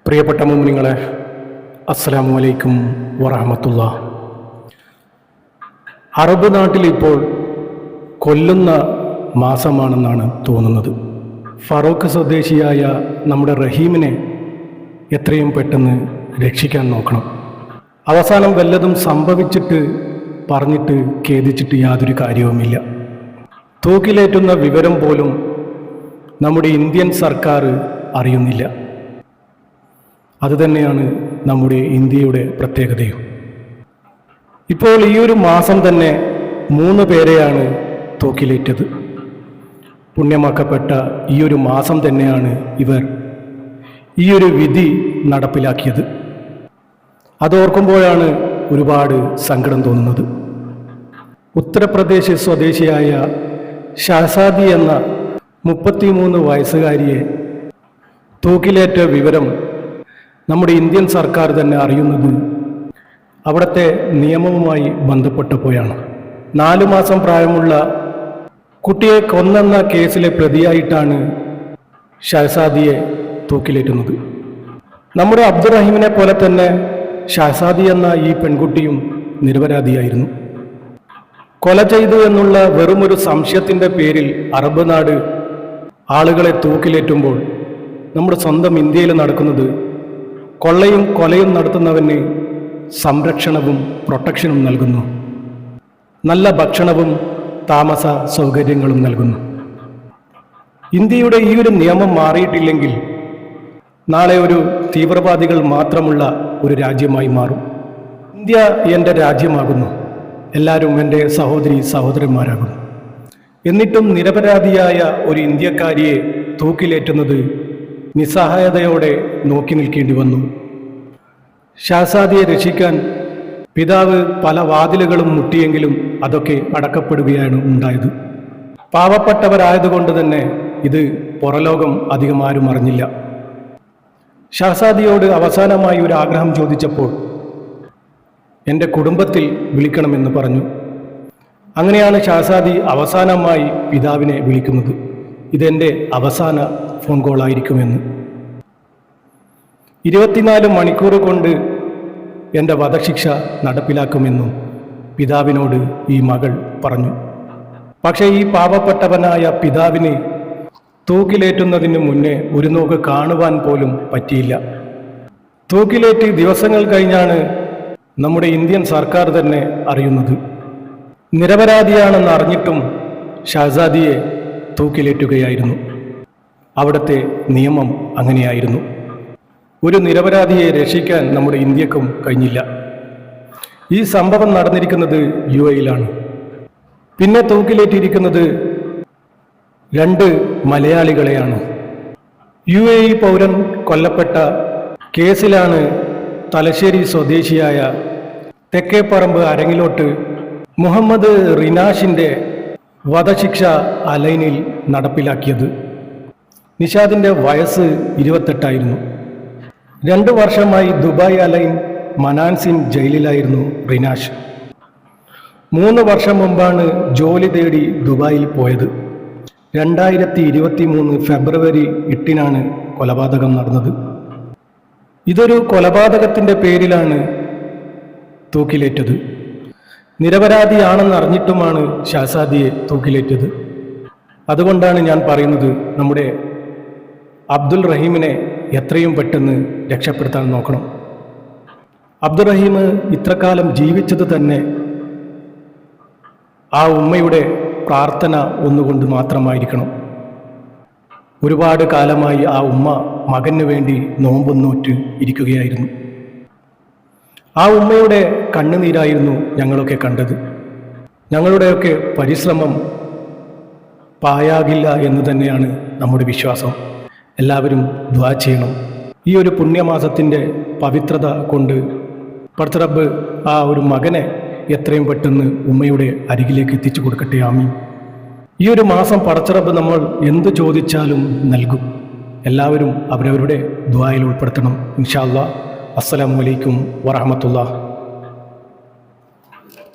പ്രിയപ്പെട്ട മുഅ്മിനീങ്ങളെ, അസ്സലാമു അലൈക്കും വറഹ്മത്തുള്ളാഹ്. അറബ് നാട്ടിൽ ഇപ്പോൾ കൊല്ലുന്ന മാസമാണെന്നാണ് തോന്നുന്നത്. ഫറൂഖ് സ്വദേശിയായ നമ്മുടെ റഹീമിനെ എത്രയും പെട്ടെന്ന് രക്ഷിക്കാൻ നോക്കണം. അവസാനം വല്ലതും സംഭവിച്ചിട്ട് പറഞ്ഞിട്ട് ഖേദിച്ചിട്ട് യാതൊരു കാര്യവുമില്ല. തൂക്കിലേറ്റുന്ന വിവരം പോലും നമ്മുടെ ഇന്ത്യൻ സർക്കാർ അറിയുന്നില്ല. അതുതന്നെയാണ് നമ്മുടെ ഇന്ത്യയുടെ പ്രത്യേകതയും. ഇപ്പോൾ ഈ ഒരു മാസം തന്നെ 3 പേരെയാണ് തൂക്കിലേറ്റത്. പുണ്യമാക്കപ്പെട്ട ഈ ഒരു മാസം തന്നെയാണ് ഇവർ ഈ ഒരു വിധി നടപ്പിലാക്കിയത്. അതോർക്കുമ്പോഴാണ് ഒരുപാട് സങ്കടം തോന്നുന്നത്. ഉത്തർപ്രദേശ് സ്വദേശിയായ ഷഹസാദി എന്ന 33 വയസ്സുകാരിയെ തൂക്കിലേറ്റ വിവരം നമ്മുടെ ഇന്ത്യൻ സർക്കാർ തന്നെ അറിയുന്നത് അവിടുത്തെ നിയമവുമായി ബന്ധപ്പെട്ടപ്പോഴാണ്. 4 മാസം പ്രായമുള്ള കുട്ടിയെ കൊന്നെന്ന കേസിലെ പ്രതിയായിട്ടാണ് ഷഹസാദിയെ തൂക്കിലേറ്റുന്നത്. നമ്മുടെ അബ്ദുറഹീമിനെ പോലെ തന്നെ ഷഹസാദി എന്ന ഈ പെൺകുട്ടിയും നിരപരാധിയായിരുന്നു. കൊല ചെയ്തു എന്നുള്ള വെറുമൊരു സംശയത്തിൻ്റെ പേരിൽ അറബ് നാട് ആളുകളെ തൂക്കിലേറ്റുമ്പോൾ നമ്മുടെ സ്വന്തം ഇന്ത്യയിൽ നടക്കുന്നത് കൊള്ളയും കൊലയും നടത്തുന്നവന് സംരക്ഷണവും പ്രൊട്ടക്ഷനും നൽകുന്നു, നല്ല ഭക്ഷണവും താമസ സൗകര്യങ്ങളും നൽകുന്നു. ഇന്ത്യയുടെ ഈ ഒരു നിയമം മാറിയിട്ടില്ലെങ്കിൽ നാളെ ഒരു തീവ്രവാദികൾ മാത്രമുള്ള ഒരു രാജ്യമായി മാറും. ഇന്ത്യ എൻ്റെ രാജ്യമാകുന്നു, എല്ലാവരും എൻ്റെ സഹോദരി സഹോദരന്മാരാകുന്നു. എന്നിട്ടും നിരപരാധിയായ ഒരു ഇന്ത്യക്കാരിയെ തൂക്കിലേറ്റുന്നത് നിസ്സഹായതയോടെ നോക്കി നിൽക്കേണ്ടി വന്നു. ഷഹസാദിയെ രക്ഷിക്കാൻ പിതാവ് പല വാതിലുകളും മുട്ടിയെങ്കിലും അതൊക്കെ അടക്കപ്പെടുകയാണ് ഉണ്ടായത്. പാവപ്പെട്ടവരായതുകൊണ്ട് തന്നെ ഇത് പുറലോകം അധികം ആരും അറിഞ്ഞില്ല. ഷഹസാദിയോട് അവസാനമായി ഒരു ആഗ്രഹം ചോദിച്ചപ്പോൾ എൻ്റെ കുടുംബത്തിൽ വിളിക്കണമെന്ന് പറഞ്ഞു. അങ്ങനെയാണ് ഷഹസാദി അവസാനമായി പിതാവിനെ വിളിക്കുന്നത്. ഇതെൻ്റെ അവസാന ഫോൺ കോളായിരിക്കുമെന്ന്. 24 മണിക്കൂർ കൊണ്ട് എൻ്റെ വധശിക്ഷ നടപ്പിലാക്കുമെന്നും പിതാവിനോട് ഈ മകൾ പറഞ്ഞു. പക്ഷേ ഈ പാവപ്പെട്ടവനായ പിതാവിന് തൂക്കിലേറ്റുന്നതിന് മുന്നേ ഒരു നോക്ക് കാണുവാൻ പോലും പറ്റിയില്ല. തൂക്കിലേറ്റ് ദിവസങ്ങൾ കഴിഞ്ഞാണ് നമ്മുടെ ഇന്ത്യൻ സർക്കാർ തന്നെ അറിയുന്നത്. നിരപരാധിയാണെന്ന് അറിഞ്ഞിട്ടും ഷഹസാദിയെ തൂക്കിലേറ്റുകയായിരുന്നു. അവിടുത്തെ നിയമം അങ്ങനെയായിരുന്നു. ഒരു നിരപരാധിയെ രക്ഷിക്കാൻ നമ്മുടെ ഇന്ത്യക്കും കഴിഞ്ഞില്ല. ഈ സംഭവം നടന്നിരിക്കുന്നത് UAE-യിലാണ്. പിന്നെ തൂക്കിലേറ്റിരിക്കുന്നത് 2 മലയാളികളെയാണ്. UAE പൗരൻ കൊല്ലപ്പെട്ട കേസിലാണ് തലശ്ശേരി സ്വദേശിയായ തെക്കേപ്പറമ്പ് അരങ്ങിലോട്ട് മുഹമ്മദ് റിനാഷിൻ്റെ വധശിക്ഷ അലൈനിൽ നടപ്പിലാക്കിയത്. നിഷാദിൻ്റെ വയസ്സ് 28 2 വർഷമായി ദുബായ് അലൈൻ മനാൻസിൻ ജയിലിലായിരുന്നു റിനാഷ്. 3 വർഷം മുമ്പാണ് ജോലി തേടി ദുബായിൽ പോയത്. 2023 ഫെബ്രുവരി 8 കൊലപാതകം നടന്നത്. ഇതൊരു കൊലപാതകത്തിൻ്റെ പേരിലാണ് തൂക്കിലേറ്റത്. നിരപരാധിയാണെന്ന് അറിഞ്ഞിട്ടുമാണ് ഷഹസാദിയെ തൂക്കിലേറ്റത്. അതുകൊണ്ടാണ് ഞാൻ പറയുന്നത്, നമ്മുടെ അബ്ദുൽ റഹീമിനെ എത്രയും പെട്ടെന്ന് രക്ഷപ്പെടുത്താൻ നോക്കണം. അബ്ദുറഹീം ഇത്രകാലം ജീവിച്ചത് തന്നെ ആ ഉമ്മയുടെ പ്രാർത്ഥന ഒന്നുകൊണ്ട് മാത്രമായിരിക്കണം. ഒരുപാട് കാലമായി ആ ഉമ്മ മകന് വേണ്ടി നോമ്പും നോറ്റ് ഇരിക്കുകയായിരുന്നു. ആ ഉമ്മയുടെ കണ്ണുനീരായിരുന്നു ഞങ്ങളൊക്കെ കണ്ടത്. ഞങ്ങളുടെയൊക്കെ പരിശ്രമം പായാകില്ല എന്ന് തന്നെയാണ് നമ്മുടെ വിശ്വാസം. എല്ലാവരും ദുആ ചെയ്യണം. ഈ ഒരു പുണ്യമാസത്തിൻ്റെ പവിത്രത കൊണ്ട് പടച്ചറബ്ബ് ആ ഒരു മകനെ എത്രയും പെട്ടെന്ന് ഉമ്മയുടെ അരികിലേക്ക് എത്തിച്ചു കൊടുക്കട്ടെ. ആമീൻ. ഈ ഒരു മാസം പടച്ചറബ്ബ് നമ്മൾ എന്ത് ചോദിച്ചാലും നൽകും. എല്ലാവരും അവരവരുടെ ദുആയിൽ ഉൾപ്പെടുത്തണം. ഇൻഷാ അല്ലാഹ്. അസ്സലാമു അലൈക്കും വറഹ്മത്തുള്ളാഹി.